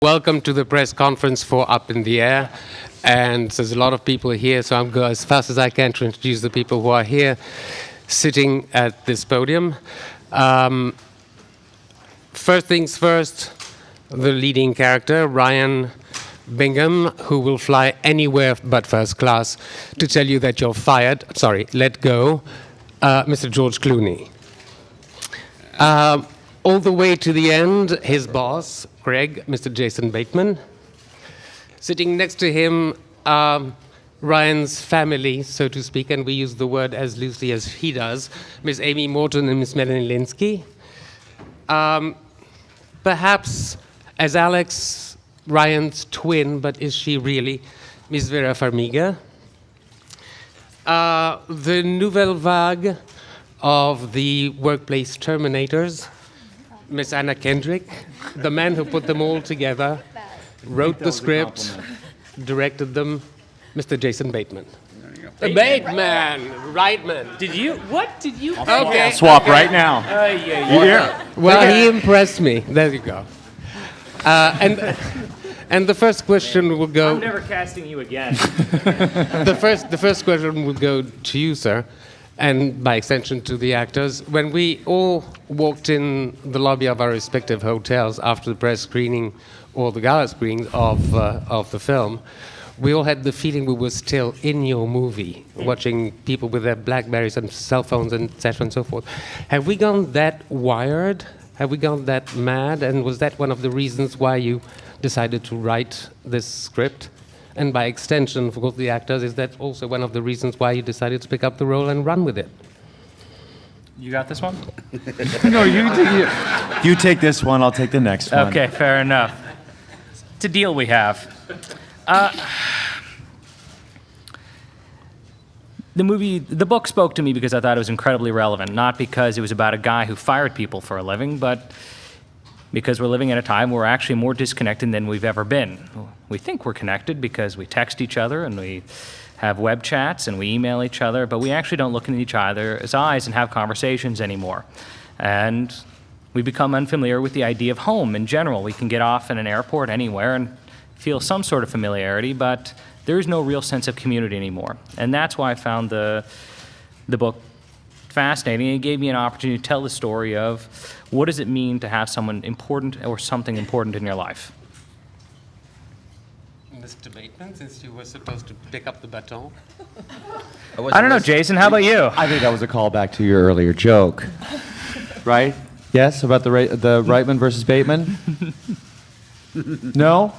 Welcome to the press conference for Up in the Air. And there's a lot of people here, so I'm going as fast as I can to introduce the people who are here sitting at this podium. First things first, the leading character, Ryan Bingham, who will fly anywhere but first class to tell you that you're fired. Sorry, let go. Mr. George Clooney. All the way to the end, his boss, Greg, Mr. Jason Bateman. Sitting next to him, Ryan's family, so to speak, and we use the word as loosely as he does, Miss Amy Morton and Miss Melanie Linsky. Perhaps as Alex, Ryan's twin, but is she really, Miss Vera Farmiga. The nouvelle vague of the workplace terminators, Miss Anna Kendrick, the man who put them all together, wrote the script, directed them, Mr. Jason Bateman. Bateman, Reitman. What did you? Okay. Swap right now. Yeah. Well, he impressed me. There you go. And the first question will go. I'm never casting you again. The first question will go to you, sir, and by extension to the actors. When we all walked in the lobby of our respective hotels after the press screening or the gala screening of the film, we all had the feeling we were still in your movie, watching people with their Blackberries and cell phones and et cetera and so forth. Have we gone that wired? Have we gone that mad? And was that one of the reasons why you decided to write this script? And by extension, for course, the actors, is that also one of the reasons why you decided to pick up the role and run with it? You got this one? No, you take this one, I'll take the next one. Okay, fair enough. It's a deal we have. The book spoke to me because I thought it was incredibly relevant, not because it was about a guy who fired people for a living, but because we're living at a time where we're actually more disconnected than we've ever been. We think we're connected because we text each other and we have web chats and we email each other, but we actually don't look in each other's eyes and have conversations anymore. And we become unfamiliar with the idea of home in general. We can get off in an airport anywhere and feel some sort of familiarity, but there is no real sense of community anymore. And that's why I found the book fascinating. It gave me an opportunity to tell the story of what does it mean to have someone important or something important in your life. Mr. Bateman, since you were supposed to pick up the baton. I don't know, Jason, how about you? I think that was a callback to your earlier joke. Right? Yes, about the Reitman versus Bateman? No?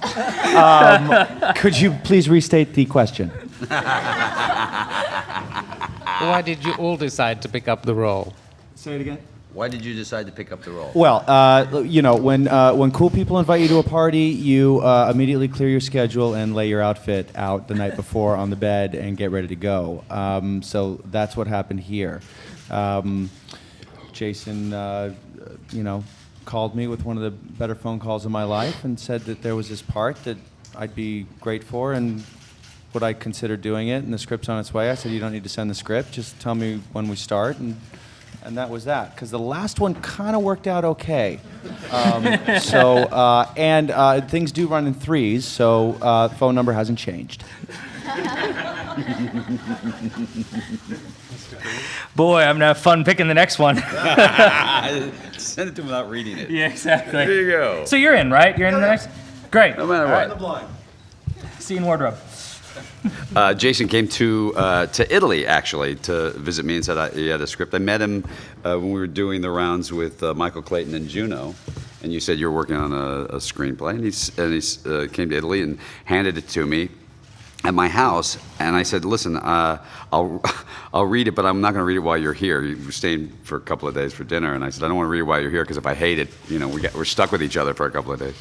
Could you please restate the question? Why did you all decide to pick up the role? Say it again. Why did you decide to pick up the role? Well, when cool people invite you to a party, you immediately clear your schedule and lay your outfit out the night before on the bed and get ready to go. So that's what happened here. Jason, called me with one of the better phone calls of my life and said that there was this part that I'd be great for and would I consider doing it, and the script's on its way. I said, you don't need to send the script, just tell me when we start, and that was that. Because the last one kind of worked out okay. Things do run in threes, so phone number hasn't changed. Boy, I'm going to have fun picking the next one. Send it to him without reading it. Yeah, exactly. There you go. So you're in, right? You're in the next? Great. No matter what. Right. Scene wardrobe. Jason came to Italy, actually, to visit me and said he had a script. I met him when we were doing the rounds with Michael Clayton and Juno, and you said you were working on a screenplay, and he came to Italy and handed it to me at my house, and I said, listen, I'll read it, but I'm not going to read it while you're here. You're staying for a couple of days for dinner, and I said, I don't want to read it while you're here, because if I hate it, we're stuck with each other for a couple of days.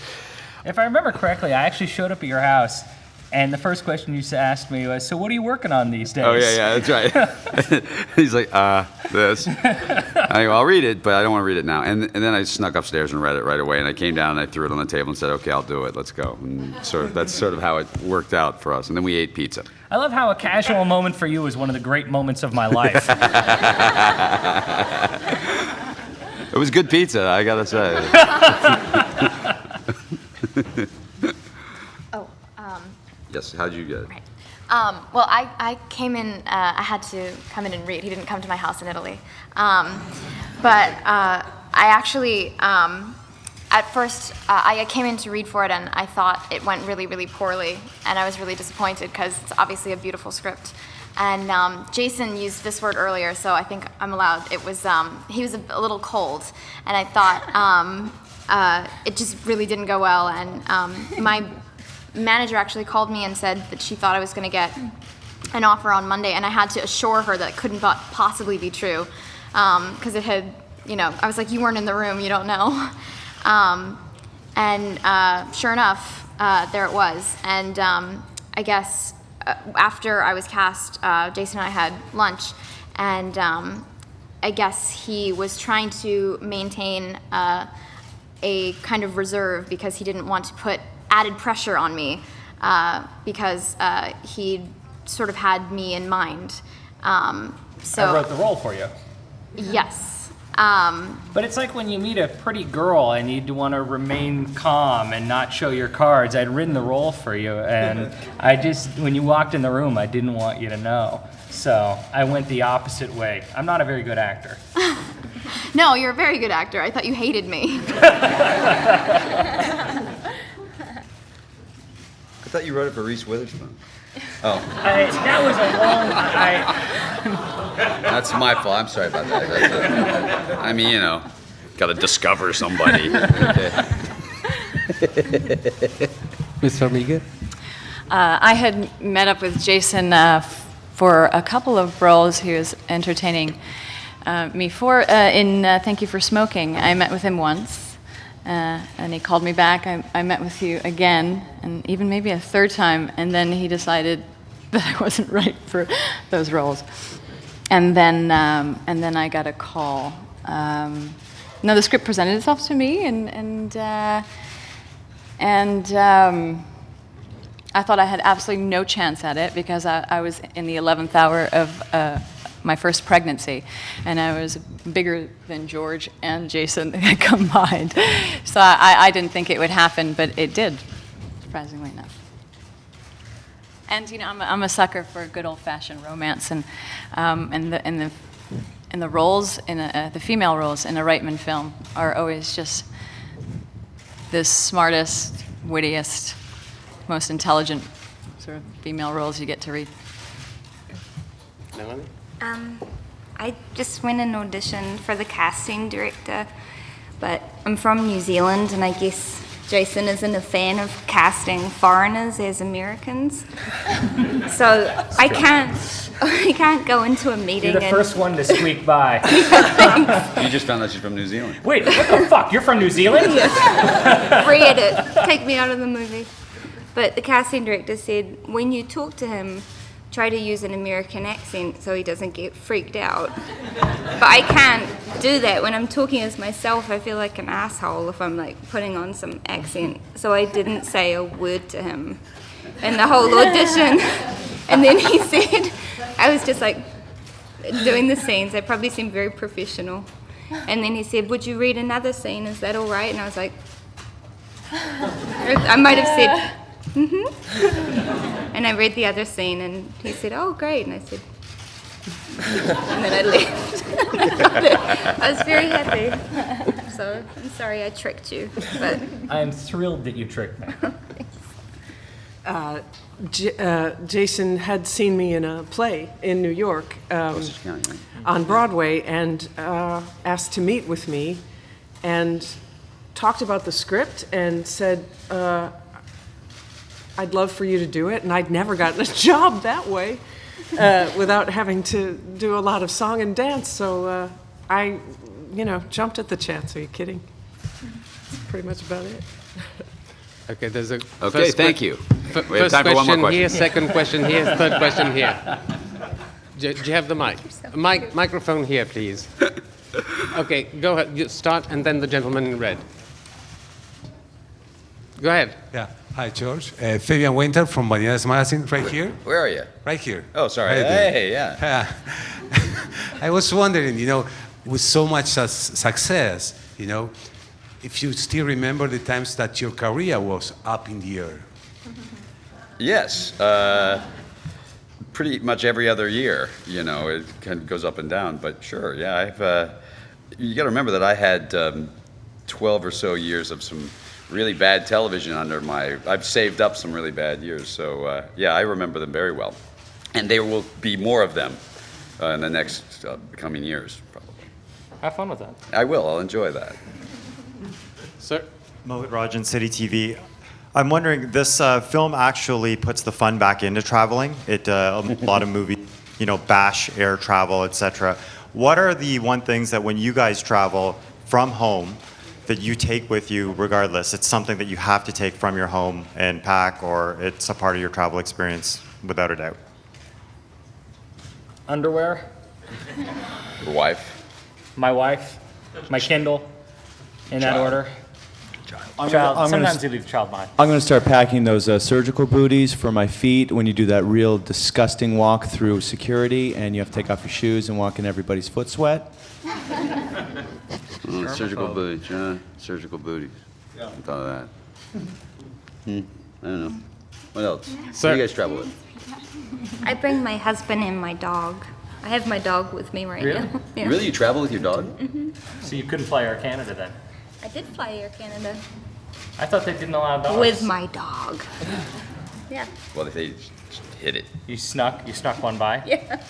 If I remember correctly, I actually showed up at your house, and the first question you asked me was, so what are you working on these days? Oh, yeah, that's right. He's like, this. I go, I'll read it, but I don't want to read it now. And then I snuck upstairs and read it right away, and I came down and I threw it on the table and said, okay, I'll do it, let's go. And that's sort of how it worked out for us. And then we ate pizza. I love how a casual moment for you is one of the great moments of my life. It was good pizza, I gotta say. Oh, Yes, how'd you get it? right. Well, I came in, I had to come in and read. He didn't come to my house in Italy. But I actually, at first, I came in to read for it, and I thought it went really, really poorly. And I was really disappointed because it's obviously a beautiful script. And Jason used this word earlier, so I think I'm allowed. It was, he was a little cold. And I thought it just really didn't go well. And my manager actually called me and said that she thought I was going to get an offer on Monday, and I had to assure her that it couldn't possibly be true, because it had, I was like, you weren't in the room, you don't know. And sure enough, there it was. And I guess after I was cast, Jason and I had lunch, and I guess he was trying to maintain a kind of reserve because he didn't want to put added pressure on me, because he sort of had me in mind. So I wrote the role for you. Yes. But it's like when you meet a pretty girl and you want to remain calm and not show your cards. I'd written the role for you, and when you walked in the room, I didn't want you to know. So I went the opposite way. I'm not a very good actor. No, you're a very good actor. I thought you hated me. I thought you wrote it for Reese Witherspoon. Oh, That was a long. that's my fault. I'm sorry about that. I mean, got to discover somebody. Okay. Ms. Farmiga? I had met up with Jason for a couple of roles he was entertaining me for. In Thank You for Smoking, I met with him once. And he called me back. I met with you again, and even maybe a third time, and then he decided that I wasn't right for those roles. And then I got a call. No, the script presented itself to me, and I thought I had absolutely no chance at it because I was in the 11th hour of my first pregnancy, and I was bigger than George and Jason combined. So I didn't think it would happen, but it did, surprisingly enough. And I'm a sucker for good old-fashioned romance, and the roles the female roles in a Reitman film are always just the smartest, wittiest, most intelligent sort of female roles you get to read. Melanie? I just went and auditioned for the casting director, but I'm from New Zealand, and I guess Jason isn't a fan of casting foreigners as Americans. So I can't go into a meeting. You're the first one to squeak by. You just found out she's from New Zealand. Wait, what the fuck? You're from New Zealand? Read it. Take me out of the movie. But the casting director said, when you talk to him, try to use an American accent so he doesn't get freaked out. But I can't do that. When I'm talking as myself, I feel like an asshole if I'm like putting on some accent. So I didn't say a word to him in the whole audition. And then he said, I was just like doing the scenes. I probably seemed very professional. And then he said, would you read another scene? Is that all right? And I was like, I might have said, And I read the other scene, and he said, oh, great. And I said, and then I left. I was very happy. So I'm sorry I tricked you. But I am thrilled that you tricked me. Jason had seen me in a play in New York on Broadway and asked to meet with me and talked about the script and said, I'd love for you to do it. And I'd never gotten a job that way without having to do a lot of song and dance. So I, jumped at the chance. Are you kidding? That's pretty much about it. Okay, there's a Okay, thank you. We have First time for one more question question. here, second question here, third question here. Do you have the mic? Microphone here, please. Okay, go ahead. You start, and then the gentleman in red. Go ahead. Yeah. Hi, George. Fabian Winter from Vanidades Magazine, right here. Where are you? Right here. Oh, sorry. Right there. Hey, yeah. I was wondering, with so much success, if you still remember the times that your career was up in the air, Yes. Pretty much every other year, you know, it kind of goes up and down. But sure, yeah, you got to remember that I had 12 or so years of some really bad television I've saved up some really bad years. So yeah, I remember them very well. And there will be more of them in the next coming years, probably. Have fun with that. I will. I'll enjoy that. Sir? Mohit Rajan, City TV. I'm wondering, this film actually puts the fun back into traveling. A lot of movies, bash air travel, etc. What are the one things that when you guys travel from home that you take with you regardless? It's something that you have to take from your home and pack, or it's a part of your travel experience without a doubt? Underwear, Your wife. my wife, my Kindle, in that order. I'm Child. gonna Sometimes you leave the child behind. I'm going to start packing those surgical booties for my feet when you do that real disgusting walk through security and you have to take off your shoes and walk in everybody's foot sweat. Surgical booties, yeah. Surgical booties. Yeah. I thought of that. I don't know. What else? Sir. Who do you guys travel with? I bring my husband and my dog. I have my dog with me right Really? now. Yeah. Really? You travel with your dog? So you couldn't fly Air Canada then? I did fly Air Canada I thought they didn't allow dogs. with my dog. Yeah. Well, they just hit it. You snuck one by? Yeah.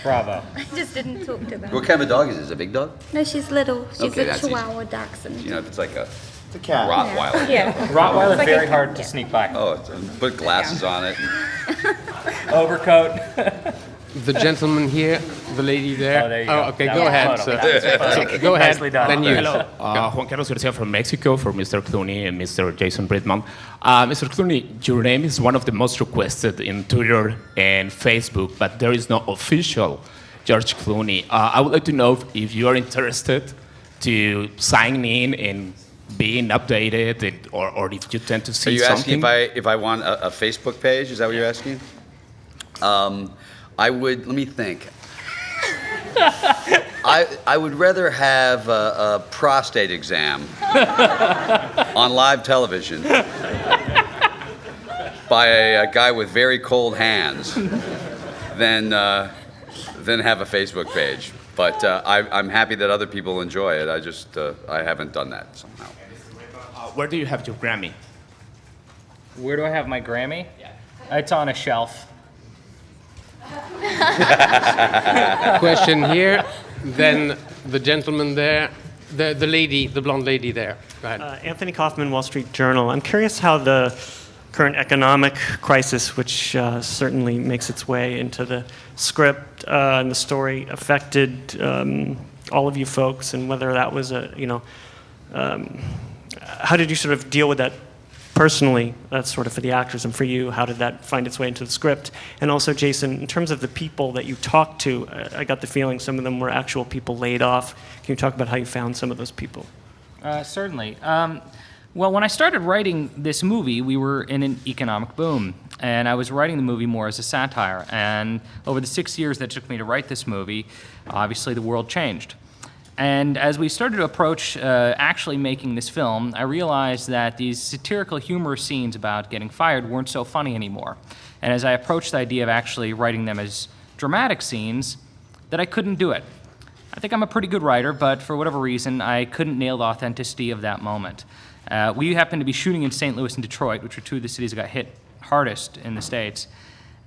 Bravo. I just didn't talk to them. What kind of a dog is it? Is it a big dog? No, she's little. She's Okay, a that's easy. Chihuahua Dachshund. You know, if it's like a It's a cat. Rottweiler. Yeah. Rottweiler, It's like very a- hard to yeah. sneak by. Oh, put glasses on it. Overcoat. The gentleman here, the lady there. Oh, there you go. okay, That go was ahead, photo. sir. That was photo. Go ahead, Nicely done. then you. Hello, Juan Carlos Garcia from Mexico for Mr. Clooney and Mr. Jason Bridman. Mr. Clooney, your name is one of the most requested in Twitter and Facebook, but there is no official George Clooney. I would like to know if you are interested to sign in and being updated, or if you tend to see Are you something. asking if I want a Facebook page? Is that what you're asking? I would. Let me think. I would rather have a prostate exam on live television by a guy with very cold hands than have a Facebook page. But I'm happy that other people enjoy it. I haven't done that somehow. Where do you have your Grammy? Where do I have my Grammy? It's on a shelf. Question here, then the gentleman there, the lady, the blonde lady there. Go ahead. Anthony Kaufman, Wall Street Journal. I'm curious how the current economic crisis, which certainly makes its way into the script and the story, affected all of you folks, and whether that was how did you sort of deal with that personally? That's sort of for the actors, and for you, how did that find its way into the script? And also, Jason, in terms of the people that you talked to, I got the feeling some of them were actual people laid off. Can you talk about how you found some of those people? Certainly. Well, when I started writing this movie, we were in an economic boom, and I was writing the movie more as a satire. And over the 6 years that it took me to write this movie, obviously the world changed. And as we started to approach actually making this film, I realized that these satirical humorous scenes about getting fired weren't so funny anymore. And as I approached the idea of actually writing them as dramatic scenes, that I couldn't do it. I think I'm a pretty good writer, but for whatever reason, I couldn't nail the authenticity of that moment. We happened to be shooting in St. Louis and Detroit, which are two of the cities that got hit hardest in the States.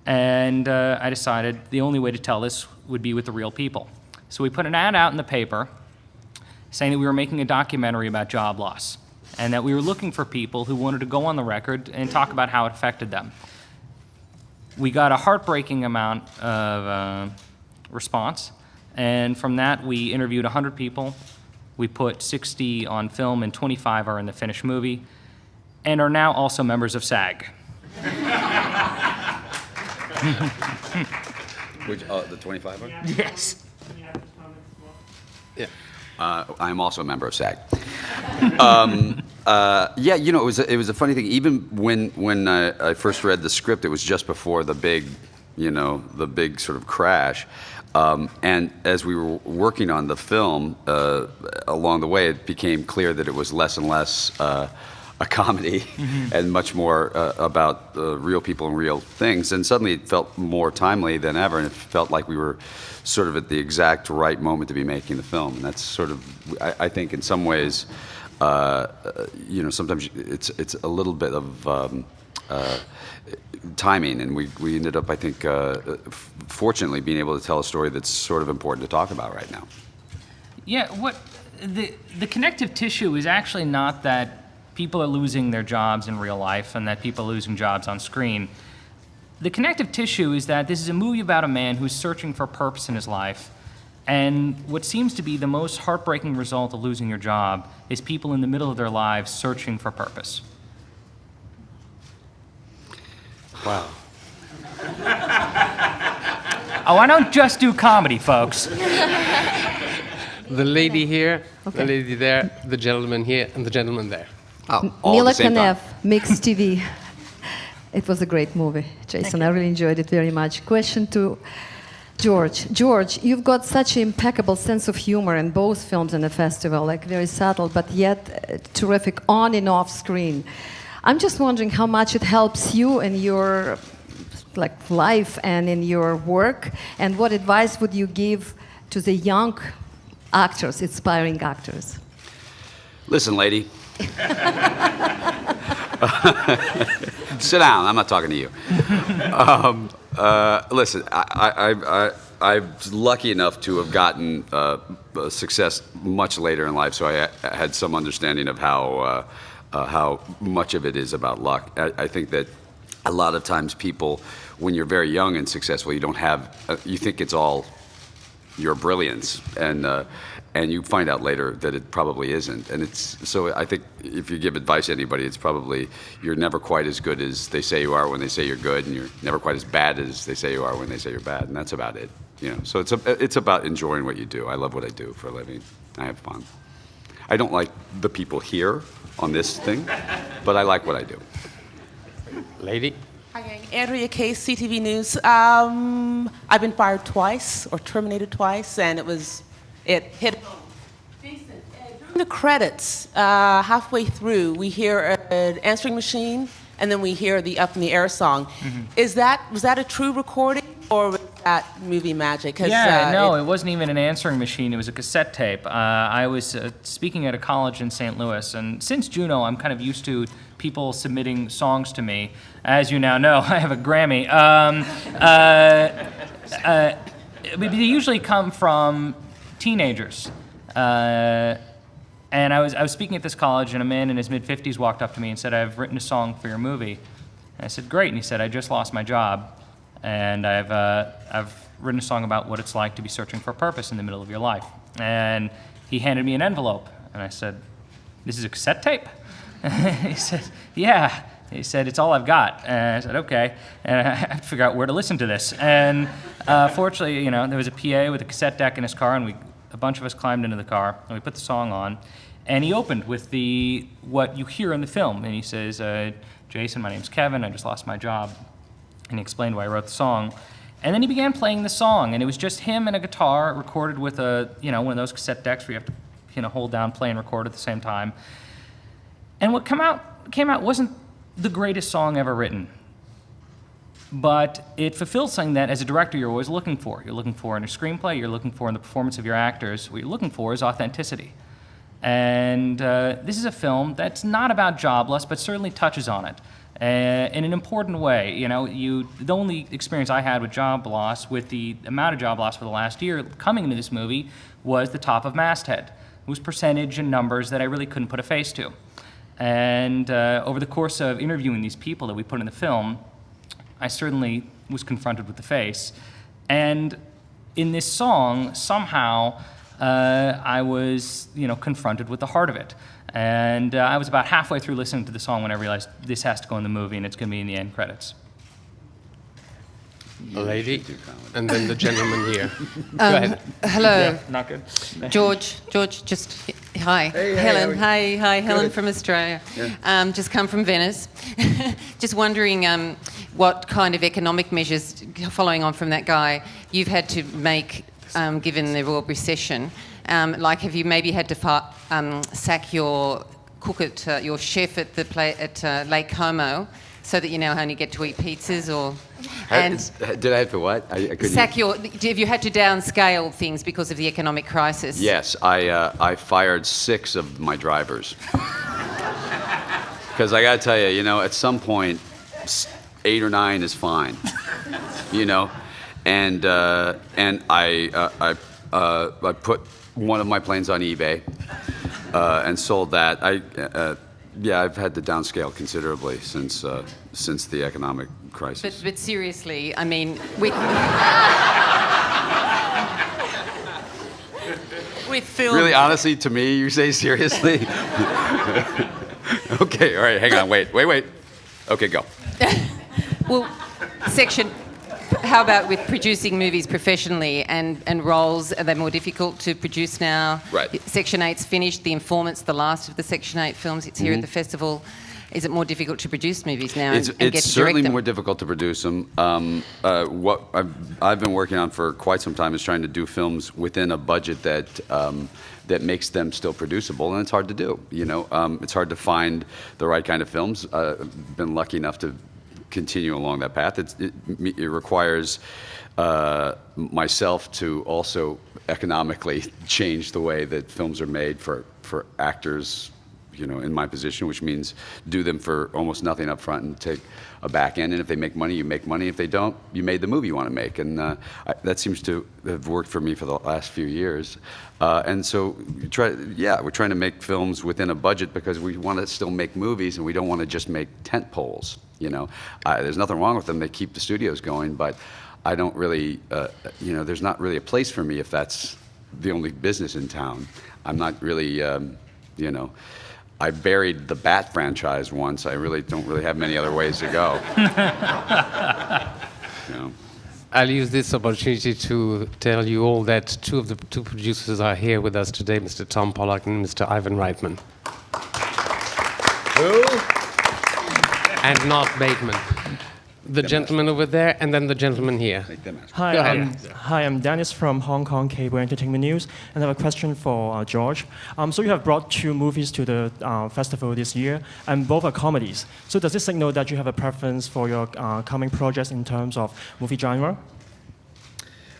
And I decided the only way to tell this would be with the real people. So we put an ad out in the paper saying that we were making a documentary about job loss and that we were looking for people who wanted to go on the record and talk about how it affected them. We got a heartbreaking amount of response, and from that we interviewed 100 people. We put 60 on film and 25 are in the finished movie and are now also members of SAG. Which, the 25 one? Yes. Yeah. I'm also a member of SAG. Yeah, you know, it was a funny thing. Even when I first read the script, it was just before the big sort of crash. And as we were working on the film, along the way, it became clear that it was less and less a comedy and much more about real people and real things. And suddenly it felt more timely than ever, and it felt like we were sort of at the exact right moment to be making the film. And that's sort of, I think in some ways, sometimes it's a little bit of timing, and we ended up, I think, fortunately being able to tell a story that's sort of important to talk about right now. Yeah, what the connective tissue is actually not that people are losing their jobs in real life and that people are losing jobs on screen. The connective tissue is that this is a movie about a man who's searching for purpose in his life, and what seems to be the most heartbreaking result of losing your job is people in the middle of their lives searching for purpose. Wow. Oh, I don't just do comedy, folks. The lady here, the lady there, the gentleman here, and the gentleman there. Oh, all Mila at the same time. Kanev, Mixed TV. It was a great movie, Jason. I really enjoyed it very much. Question to George. George, you've got such an impeccable sense of humor in both films and the festival, like very subtle, but yet terrific on and off screen. I'm just wondering how much it helps you in your life and in your work, and what advice would you give to the young actors, aspiring actors? Listen, lady. Sit down. I'm not talking to you. Listen, I was lucky enough to have gotten success much later in life, so I had some understanding of how much of it is about luck. I think that a lot of times people, when you're very young and successful, you don't have, you think it's all your brilliance, and you find out later that it probably isn't. And so I think if you give advice to anybody, it's probably you're never quite as good as they say you are when they say you're good, and you're never quite as bad as they say you are when they say you're bad, and that's about it. So it's about enjoying what you do. I love what I do for a living. I have fun. I don't like the people here on this thing, but I like what I do. Lady? Hi, Andrea Case, CTV News. I've been fired twice or terminated twice, and it hit home. Jason, during the credits, halfway through, we hear an answering machine, and then we hear the Up in the Air song. Mm-hmm. Was that a true recording, or was that movie magic? No, it wasn't even an answering machine. It was a cassette tape. I was speaking at a college in St. Louis, and since Juno, I'm kind of used to people submitting songs to me. As you now know, I have a Grammy. They usually come from teenagers. And I was speaking at this college, and a man in his mid-50s walked up to me and said, "I've written a song for your movie." And I said, "Great." And he said, "I just lost my job, and I've written a song about what it's like to be searching for purpose in the middle of your life." And he handed me an envelope, and I said, "This is a cassette tape?" He said, "Yeah." He said, "It's all I've got." And I said, "Okay." And I had to figure out where to listen to this. And fortunately, there was a PA with a cassette deck in his car, and a bunch of us climbed into the car, and we put the song on. And he opened with what you hear in the film. And he says, "Jason, my name's Kevin. I just lost my job." And he explained why I wrote the song. And then he began playing the song, and it was just him and a guitar recorded with one of those cassette decks where you have to hold down, play, and record at the same time. And what came out wasn't the greatest song ever written, but it fulfilled something that, as a director, you're always looking for. You're looking for in a screenplay, you're looking for in the performance of your actors. What you're looking for is authenticity. And this is a film that's not about job loss, but certainly touches on it in an important way. The only experience I had with job loss, with the amount of job loss for the last year coming into this movie, was the top of masthead. It was percentage and numbers that I really couldn't put a face to. And over the course of interviewing these people that we put in the film, I certainly was confronted with the face. And in this song, somehow, I was, confronted with the heart of it. And I was about halfway through listening to the song when I realized this has to go in the movie, and it's going to be in the end credits. A lady, and then the gentleman here. Go ahead. Hello. Yeah, not good. George, just hi. Hey, Helen, hey, hi, Helen Good. from Australia. Yeah. Just come from Venice. Just wondering what kind of economic measures, following on from that guy, you've had to make given the world recession. Have you maybe had to sack your cook at your chef at the Lake Como, so that you now only get to eat pizzas, or Did I have to what? I couldn't have you had to downscale things because of the economic crisis? Yes, I fired 6 of my drivers. Because I got to tell you, at some point, 8 or 9 is fine, And I put one of my planes on eBay and sold that. I've had to downscale considerably since the economic crisis. But seriously, I mean, with film. Really, honestly, to me, you say seriously? Okay, all right, hang on, wait. Okay, go. Well, how about with producing movies professionally and roles? Are they more difficult to produce now? Right. Section 8's finished. The Informant's the last of the Section 8 films. It's here at the festival. Is it more difficult to produce movies now and get to direct them? It's certainly more difficult to produce them. What I've been working on for quite some time is trying to do films within a budget that makes them still producible, and it's hard to do. It's hard to find the right kind of films. I've been lucky enough to continue along that path. It requires myself to also economically change the way that films are made for actors, in my position, which means do them for almost nothing up front and take a back end. And if they make money, you make money. If they don't, you made the movie you want to make. And that seems to have worked for me for the last few years. And so we're trying to make films within a budget because we want to still make movies and we don't want to just make tent poles. There's nothing wrong with them. They keep the studios going, but I don't really, there's not really a place for me if that's the only business in town. I'm not really, I buried the Bat franchise once. I really don't have many other ways to go. I'll use this opportunity to tell you all that two of the two producers are here with us today, Mr. Tom Pollack and Mr. Ivan Reitman. Who? And not Bateman. The gentleman over there, and then the gentleman here. Hi, Go ahead. I'm Dennis from Hong Kong Cable Entertainment News, and I have a question for George. So you have brought 2 movies to the festival this year, and both are comedies. So does this signal that you have a preference for your coming projects in terms of movie genre?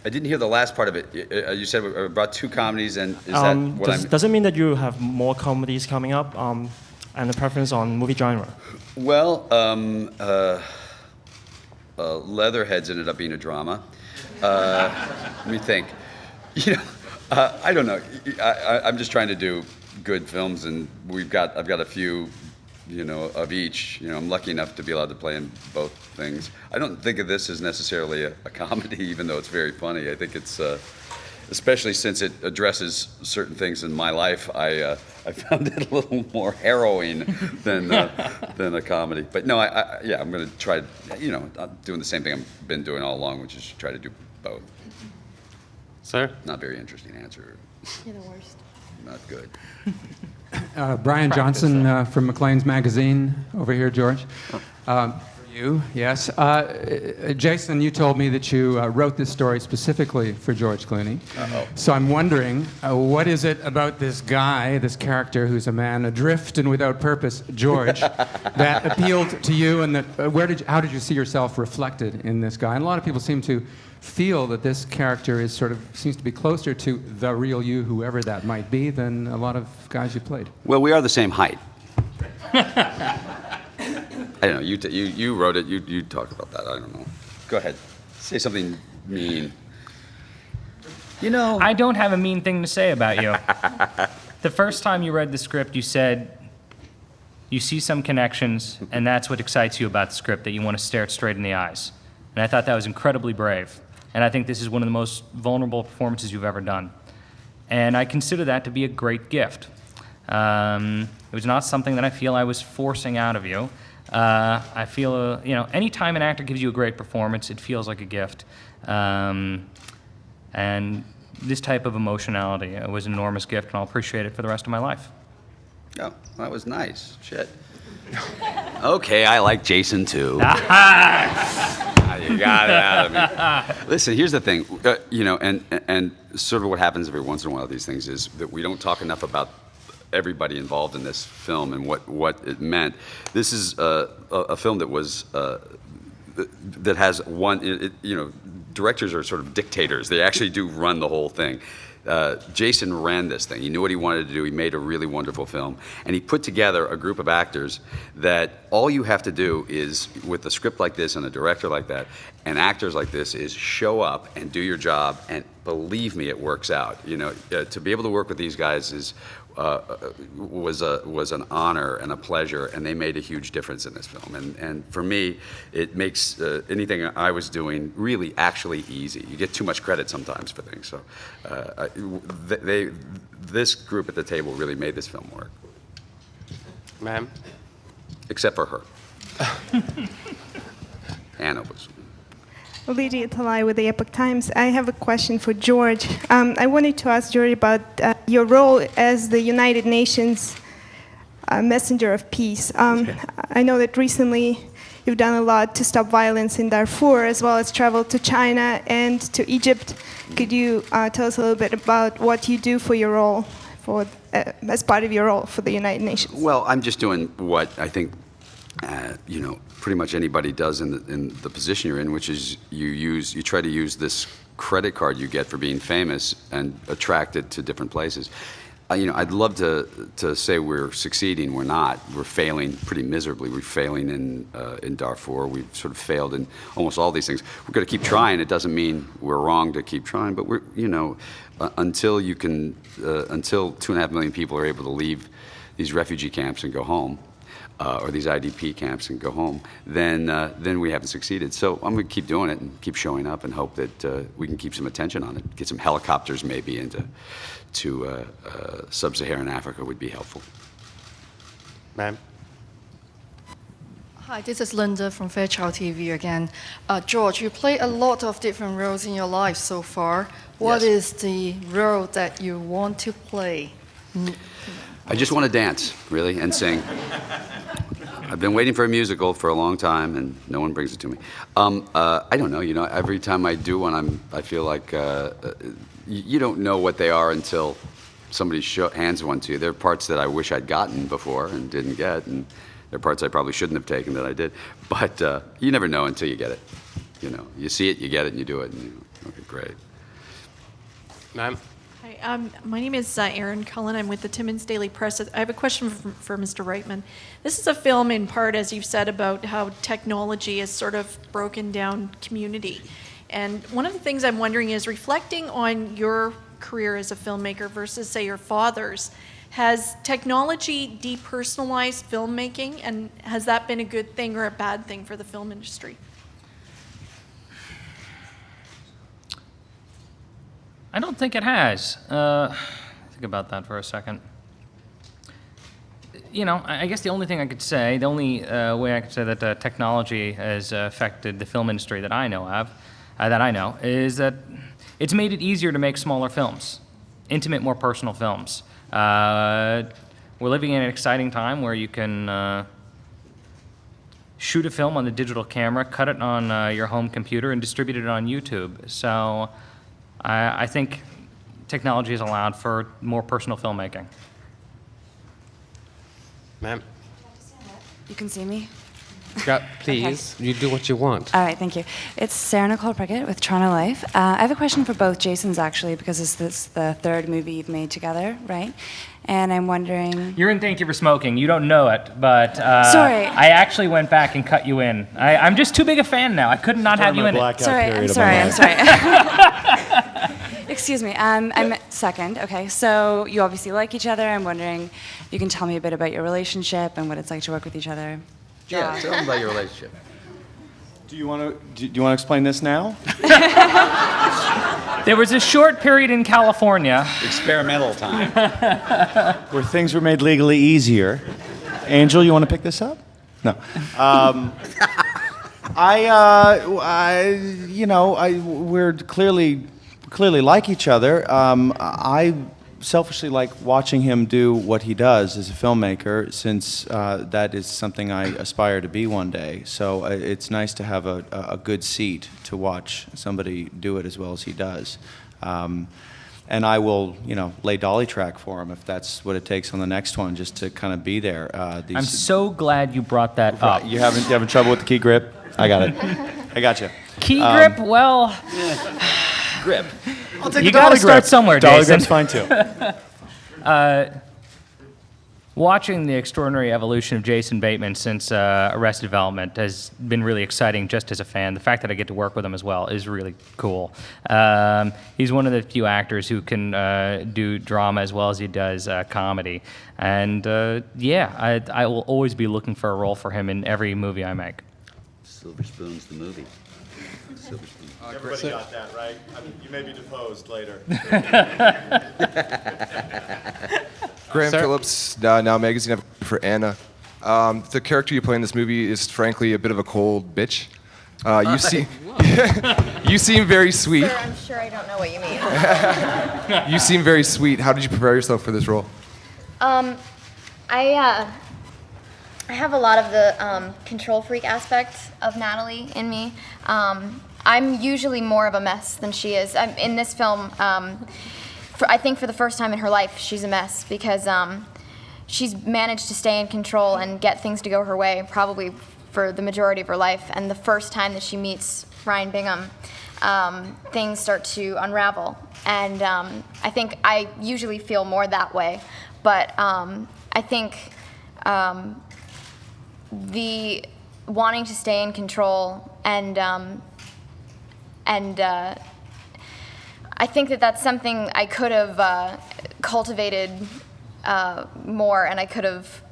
I didn't hear the last part of it. You said we brought 2 comedies, and is that what I'm... Does it mean that you have more comedies coming up, and a preference on movie genre? Well, Leatherheads ended up being a drama. Let me think. I don't know. I'm just trying to do good films, and I've got a few, of each. I'm lucky enough to be allowed to play in both things. I don't think of this as necessarily a comedy, even though it's very funny. I think it's, especially since it addresses certain things in my life, I found it a little more harrowing than a comedy. But no, I'm going to try. I'm doing the same thing I've been doing all along, which is try to do both. Sir? Not very interesting answer. You're the worst. Not good. Brian Johnson from Maclean's Magazine over here, George. For you, yes. Jason, you told me that you wrote this story specifically for George Clooney. Uh-oh. So I'm wondering, what is it about this guy, this character who's a man adrift and without purpose, George, that appealed to you, and that how did you see yourself reflected in this guy? And a lot of people seem to feel that this character seems to be closer to the real you, whoever that might be, than a lot of guys you played. Well, we are the same height. I don't know. You wrote it. You talked about that. I don't know. Go ahead. Say something mean. I don't have a mean thing to say about you. The first time you read the script, you said you see some connections, and that's what excites you about the script, that you want to stare it straight in the eyes. And I thought that was incredibly brave. And I think this is one of the most vulnerable performances you've ever done. And I consider that to be a great gift. It was not something that I feel I was forcing out of you. I feel, anytime an actor gives you a great performance, it feels like a gift. And this type of emotionality was an enormous gift, and I'll appreciate it for the rest of my life. Oh, that was nice. Shit. Okay, I like Jason too. You got it out of me. Listen, here's the thing, and sort of what happens every once in a while with these things is that we don't talk enough about everybody involved in this film and what it meant. This is a film that was that has one. Directors are sort of dictators. They actually do run the whole thing. Jason ran this thing. He knew what he wanted to do. He made a really wonderful film. And he put together a group of actors that all you have to do is, with a script like this and a director like that, and actors like this, is show up and do your job. And believe me, it works out. To be able to work with these guys was an honor and a pleasure, and they made a huge difference in this film. And for me, it makes anything I was doing really actually easy. You get too much credit sometimes for things. So this group at the table really made this film work. Ma'am? Except for her. Anna was. Lydia Talai with the Epoch Times. I have a question for George. I wanted to ask George about your role as the United Nations messenger of peace. I know that recently you've done a lot to stop violence in Darfur, as well as traveled to China and to Egypt. Could you tell us a little bit about what you do for your role, as part of your role for the United Nations? Well, I'm just doing what I think pretty much anybody does in the position you're in, which is you try to use this credit card you get for being famous and attract it to different places. I'd love to say we're succeeding. We're not. We're failing pretty miserably. We're failing in Darfur. We've sort of failed in almost all these things. We're going to keep trying. It doesn't mean we're wrong to keep trying, but we're until 2.5 million people are able to leave these refugee camps and go home. Or these IDP camps and go home, then we haven't succeeded. So I'm going to keep doing it and keep showing up and hope that we can keep some attention on it. Get some helicopters maybe into sub-Saharan Africa would be helpful. Ma'am? Hi, this is Linda from Fairchild TV again. George, you play a lot of different roles in your life so far. What is the role that you want to play? I just want to dance, really, and sing. I've been waiting for a musical for a long time, and no one brings it to me. I don't know. Every time I do one, I feel like you don't know what they are until somebody hands one to you. There are parts that I wish I'd gotten before and didn't get, and there are parts I probably shouldn't have taken that I did. But you never know until you get it. You see it, you get it, and you do it, and okay, great. Ma'am? Hi, my name is Erin Cullen. I'm with the Timmins Daily Press. I have a question for Mr. Reitman. This is a film in part, as you've said, about how technology has sort of broken down community. And one of the things I'm wondering is, reflecting on your career as a filmmaker versus, say, your father's, has technology depersonalized filmmaking, and has that been a good thing or a bad thing for the film industry? I don't think it has. Think about that for a second. I guess the only thing I could say, the only way I could say that technology has affected the film industry that I know is that it's made it easier to make smaller films, intimate, more personal films. We're living in an exciting time where you can shoot a film on the digital camera, cut it on your home computer, and distribute it on YouTube. So I think technology has allowed for more personal filmmaking. Ma'am? You can see me? Please, you do what you want. All right, thank you. It's Sarah Nicole Prickett with Toronto Life. I have a question for both Jasons, actually, because this is the third movie you've made together, right? And I'm wondering... You're in Thank You for Smoking. You don't know it, but sorry. I actually went back and cut you in. I'm just too big a fan now. I could not have you in it. Sorry, I'm sorry. Excuse me, I'm second. Okay, so you obviously like each other. I'm wondering if you can tell me a bit about your relationship and what it's like to work with each other. Yeah, tell them about your relationship. Do you want to explain this now? There was a short period in California. Experimental time. Where things were made legally easier. Angel, you want to pick this up? No. We're clearly like each other. I selfishly like watching him do what he does as a filmmaker, since that is something I aspire to be one day. So it's nice to have a good seat to watch somebody do it as well as he does. And I will, lay dolly track for him if that's what it takes on the next one, just to kind of be there. I'm so glad you brought that up. You having trouble with the key grip? I got it. I got you. Key grip, well, grip. I'll take you got to start somewhere, dolly Jason. grip's fine too. Watching the extraordinary evolution of Jason Bateman since Arrested Development has been really exciting just as a fan. The fact that I get to work with him as well is really cool. He's one of the few actors who can do drama as well as he does comedy. And I will always be looking for a role for him in every movie I make. Silver Spoon's the movie. Silver Spoon. Everybody got that, right? I mean, you may be deposed later. Graham Phillips, Now Magazine, for Anna. The character you play in this movie is frankly a bit of a cold bitch. You seem very sweet. Sir, I'm sure I don't know what you mean. You seem very sweet. How did you prepare yourself for this role? I have a lot of the control freak aspect of Natalie in me. I'm usually more of a mess than she is. In this film, I think for the first time in her life, she's a mess because she's managed to stay in control and get things to go her way probably for the majority of her life. And the first time that she meets Ryan Bingham, things start to unravel. And I think I usually feel more that way. But I think the wanting to stay in control and I think that that's something I could have cultivated more, and I could have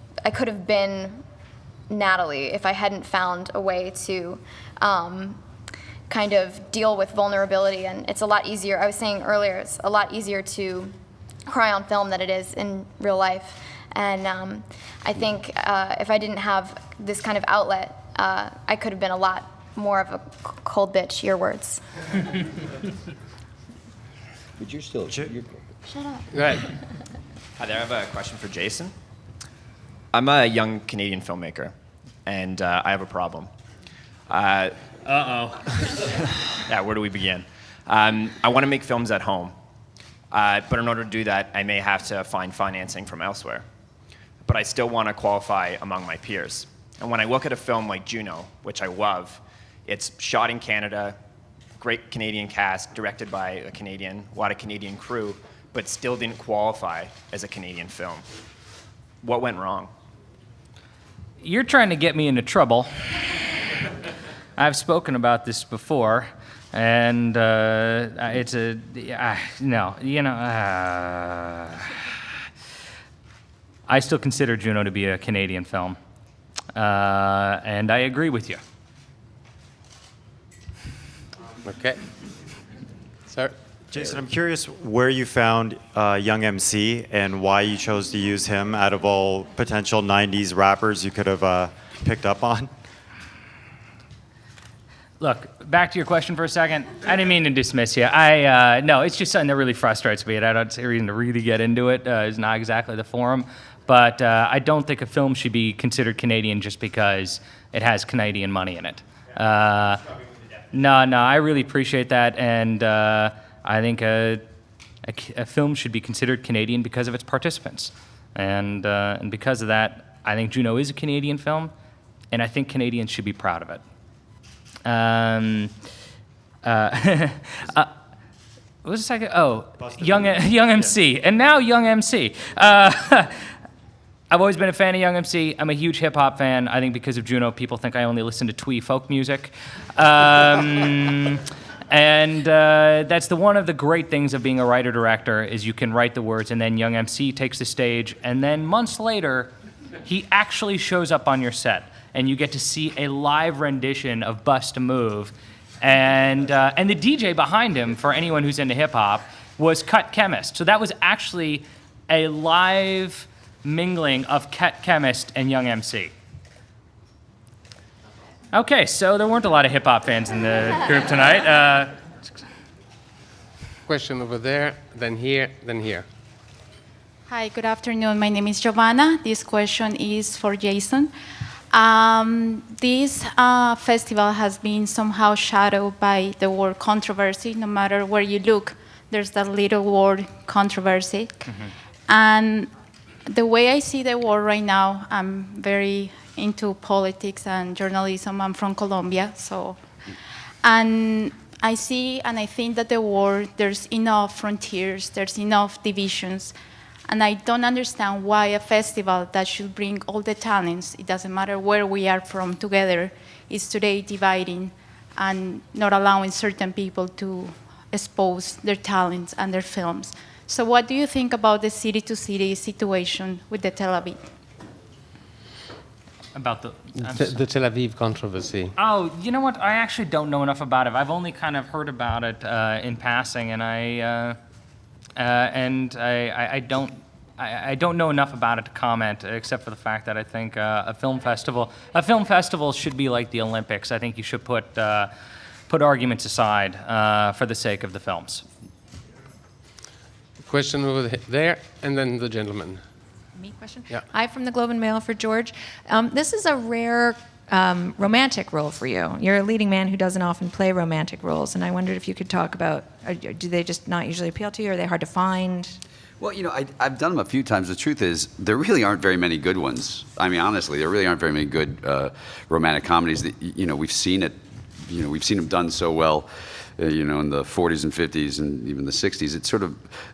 been Natalie if I hadn't found a way to kind of deal with vulnerability. And it's a lot easier. I was saying earlier, it's a lot easier to cry on film than it is in real life. And I think if I didn't have this kind of outlet, I could have been a lot more of a cold bitch. Your words. But you're still. Shut up. Go ahead. Hi there, I have a question for Jason. I'm a young Canadian filmmaker, and I have a problem. Yeah, where do we begin? I want to make films at home, but in order to do that, I may have to find financing from elsewhere. But I still want to qualify among my peers. And when I look at a film like Juno, which I love, it's shot in Canada, great Canadian cast, directed by a Canadian, a lot of Canadian crew, but still didn't qualify as a Canadian film. What went wrong? You're trying to get me into trouble. I've spoken about this before, and it's a no. I still consider Juno to be a Canadian film, and I agree with you. Okay. Sir? Jason, I'm curious where you found Young MC and why you chose to use him out of all potential 90s rappers you could have picked up on. Look, back to your question for a second. I didn't mean to dismiss you. No, it's just something that really frustrates me, and I don't see a reason to really get into it. It's not exactly the forum. But I don't think a film should be considered Canadian just because it has Canadian money in it. No, I really appreciate that, and I think a film should be considered Canadian because of its participants. And because of that, I think Juno is a Canadian film, and I think Canadians should be proud of it. What was the second? Oh, Young MC, and now Young MC. I've always been a fan of Young MC. I'm a huge hip-hop fan. I think because of Juno, people think I only listen to twee folk music. And that's one of the great things of being a writer-director is you can write the words, and then Young MC takes the stage, and then months later, he actually shows up on your set, and you get to see a live rendition of Bust a Move. And the DJ behind him, for anyone who's into hip-hop, was Cut Chemist. So that was actually a live mingling of Cut Chemist and Young MC. Okay, so there weren't a lot of hip-hop fans in the group tonight. Question over there, then here, then here. Hi, good afternoon. My name is Giovanna. This question is for Jason. This festival has been somehow shadowed by the word controversy. No matter where you look, there's that little word controversy. And the way I see the world right now, I'm very into politics and journalism. I'm from Colombia, so, and I see and I think that the world, there's enough frontiers, there's enough divisions, and I don't understand why a festival that should bring all the talents, it doesn't matter where we are from, together, is today dividing and not allowing certain people to expose their talents and their films. So what do you think about the city-to-city situation with the Tel Aviv? About the Tel Aviv controversy. Oh, you know what? I actually don't know enough about it. I've only kind of heard about it in passing, and I don't know enough about it to comment, except for the fact that I think a film festival should be like the Olympics. I think you should put arguments aside for the sake of the films. Question over there, and then the gentleman. Me question? Yeah. Hi, from the Globe and Mail for George. This is a rare romantic role for you. You're a leading man who doesn't often play romantic roles, and I wondered if you could talk about, do they just not usually appeal to you? Are they hard to find? Well, I've done them a few times. The truth is, there really aren't very many good ones. I mean, honestly, there really aren't very many good romantic comedies. That, we've seen it. We've seen them done so well. In the 40s and 50s and even the 60s.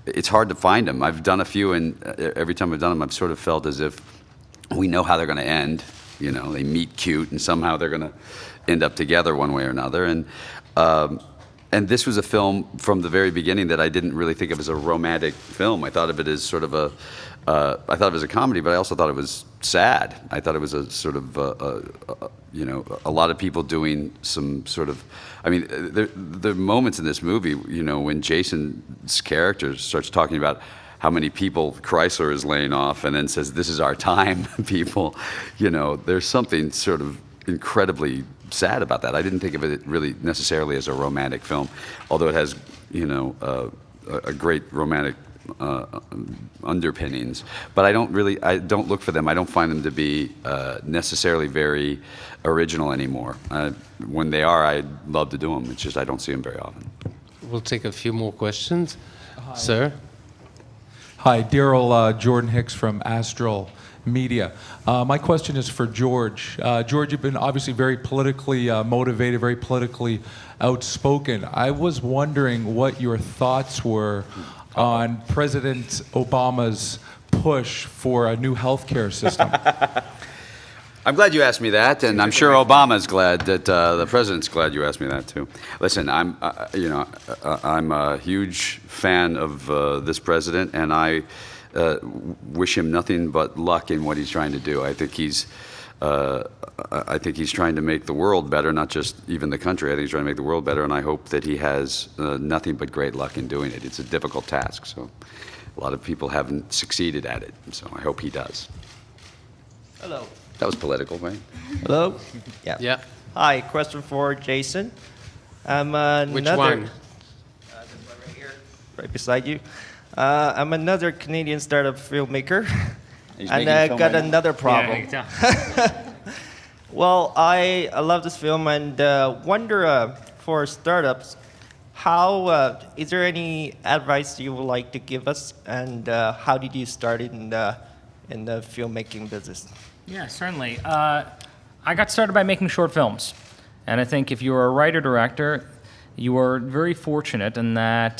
It's hard to find them. I've done a few, and every time I've done them, I've sort of felt as if we know how they're going to end. They meet cute, and somehow they're going to end up together one way or another. And this was a film from the very beginning that I didn't really think of as a romantic film. I thought of it as sort of I thought of it as a comedy, but I also thought it was sad. I thought it was a sort of, a lot of people doing some sort of, there are moments in this movie, when Jason's character starts talking about how many people Chrysler is laying off and then says, "This is our time, people." There's something sort of incredibly sad about that. I didn't think of it really necessarily as a romantic film, although it has, a great romantic underpinnings. But I don't look for them. I don't find them to be necessarily very original anymore. When they are, I'd love to do them. It's just I don't see them very often. We'll take a few more questions. Hi. Sir? Hi, Daryl Jordan Hicks from Astral Media. My question is for George. George, you've been obviously very politically motivated, very politically outspoken. I was wondering what your thoughts were on President Obama's push for a new healthcare system. I'm glad you asked me that, and I'm sure Obama's glad that the president's glad you asked me that too. Listen, I'm a huge fan of this president, and I wish him nothing but luck in what he's trying to do. I think he's trying to make the world better, not just even the country. I think he's trying to make the world better, and I hope that he has nothing but great luck in doing it. It's a difficult task, so a lot of people haven't succeeded at it, so I hope he does. Hello. That was political, right? Hello? Yeah. Yeah. Hi, question for Jason. Which one? This one right here, right beside you. I'm another Canadian startup filmmaker. He's and making a I film got right now. another problem. Yeah, Well, I love this film and wonder for startups, how is there any advice you would like to give us, and how did you start in the filmmaking business? Yeah, certainly. I got started by making short films. And I think if you're a writer-director, you are very fortunate in that,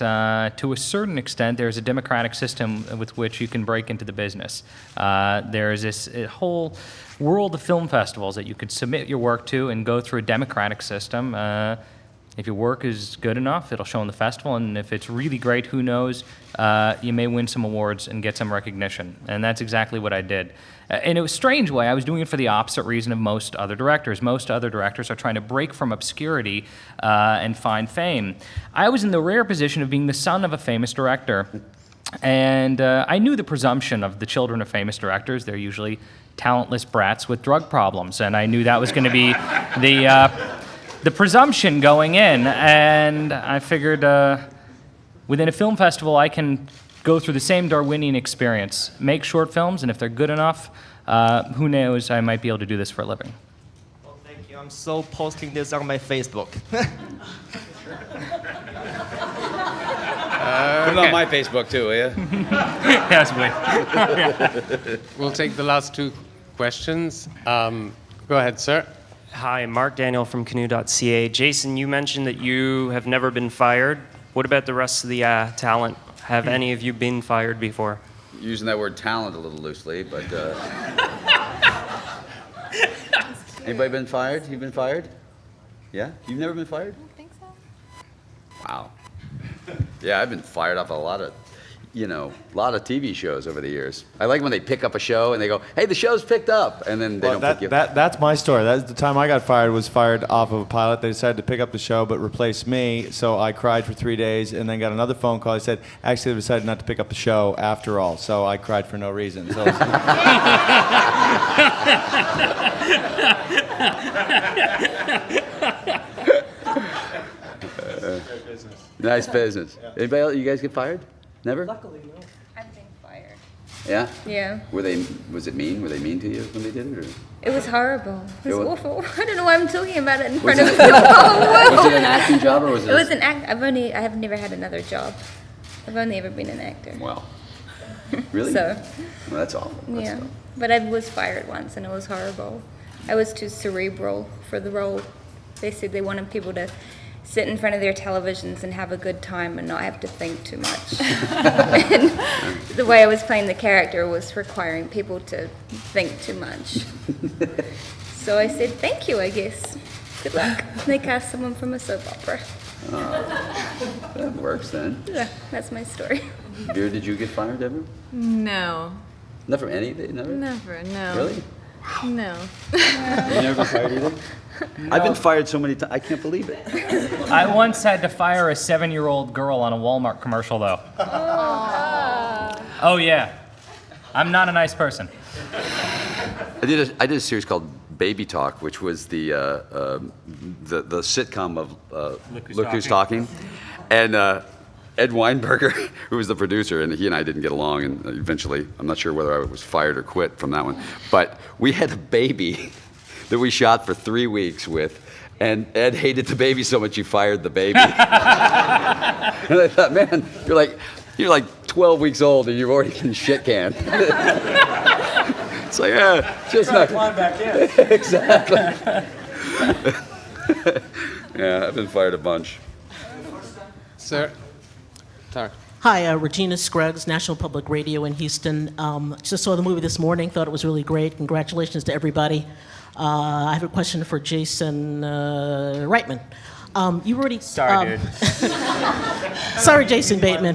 to a certain extent, there's a democratic system with which you can break into the business. There's this whole world of film festivals that you could submit your work to and go through a democratic system. If your work is good enough, it'll show in the festival, and if it's really great, who knows, you may win some awards and get some recognition. And that's exactly what I did. In a strange way, I was doing it for the opposite reason of most other directors. Most other directors are trying to break from obscurity and find fame. I was in the rare position of being the son of a famous director. And I knew the presumption of the children of famous directors. They're usually talentless brats with drug problems. And I knew that was going to be the presumption going in. And I figured within a film festival, I can go through the same Darwinian experience, make short films, and if they're good enough, who knows, I might be able to do this for a living. Well, thank you. I'm so posting this on my Facebook. Put it on my Facebook too, will you? Yes, please. We'll take the last two questions. Go ahead, sir. Hi, Mark Daniel from Canoe.ca. Jason, you mentioned that you have never been fired. What about the rest of the talent? Have any of you been fired before? Using that word talent a little loosely, but anybody been fired? You've been fired? Yeah? You've never been fired? I don't think so. Wow. Yeah, I've been fired off a lot of TV shows over the years. I like when they pick up a show and they go, "Hey, the show's picked up," and then they don't pick you up. That's my story. That's the time I got fired. Was fired off of a pilot. They decided to pick up the show but replace me. So I cried for 3 days and then got another phone call. They said, "Actually, they decided not to pick up the show after all." So I cried for no reason. So Nice business. Anybody else? You guys get fired? Never? Luckily, no. I've been fired. Yeah? Yeah. Was it mean? Were they mean to you when they did it? Or? It was horrible. It was It was- awful. I don't know why I'm talking about it in front Was of it- the whole world. Was it an acting job or was it? It was an act. I have never had another job. I've only ever been an actor. Wow. Really? So. Well, that's awful. That's Yeah. But I was fired once and it was horrible. I was too cerebral for the role. They said they wanted people to sit in front of their televisions and have a good time and not have to think too much. And the way I was playing the character was requiring people to think too much. So I said, thank you, I guess. Good luck. They cast someone from a soap opera. That works then. Yeah, that's my story. Vera, did you get fired ever? No. Not from anything? Never? Never, no. Really? No. You never been fired either? I've been fired so many times, I can't believe it. I once had to fire a 7-year-old girl on a Walmart commercial, though. Oh, yeah. I'm not a nice person. I did a series called Baby Talk, which was the sitcom of Look Who's Talking. And Ed Weinberger, who was the producer, and he and I didn't get along, and eventually, I'm not sure whether I was fired or quit from that one, but we had a baby that we shot for 3 weeks with, and Ed hated the baby so much he fired the baby. And I thought, man, you're like 12 weeks old and you've already been shit canned. It's like, just not. Climb back in. Exactly. Yeah, I've been fired a bunch. Sir. Sorry. Hi, Regina Scruggs, National Public Radio in Houston. Just saw the movie this morning, thought it was really great. Congratulations to everybody. I have a question for Jason Reitman. You already... Sorry, dude. Sorry, Jason Bateman.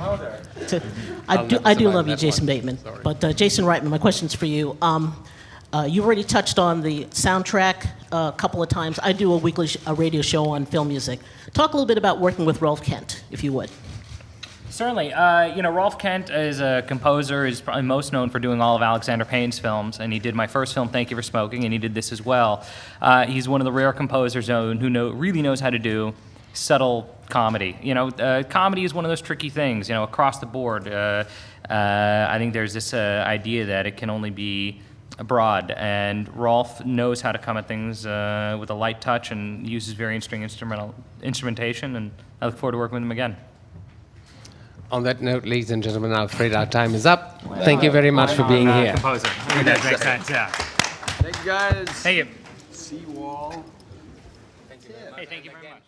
I do love you, Jason Bateman. Sorry. But Jason Reitman, my question's for you. You already touched on the soundtrack a couple of times. I do a weekly radio show on film music. Talk a little bit about working with Rolf Kent, if you would. Certainly. Rolf Kent is a composer, is probably most known for doing all of Alexander Payne's films, and he did my first film, Thank You for Smoking, and he did this as well. He's one of the rare composers who really knows how to do subtle comedy. Comedy is one of those tricky things, across the board. I think there's this idea that it can only be broad, and Rolf knows how to come at things with a light touch and uses very interesting instrumentation, and I look forward to working with him again. On that note, ladies and gentlemen, I'm afraid our time is up. Thank you very much for being here. Composer. I think that makes sense, yeah. Thank you, guys. Thank you. Seawall. Hey, thank you very much.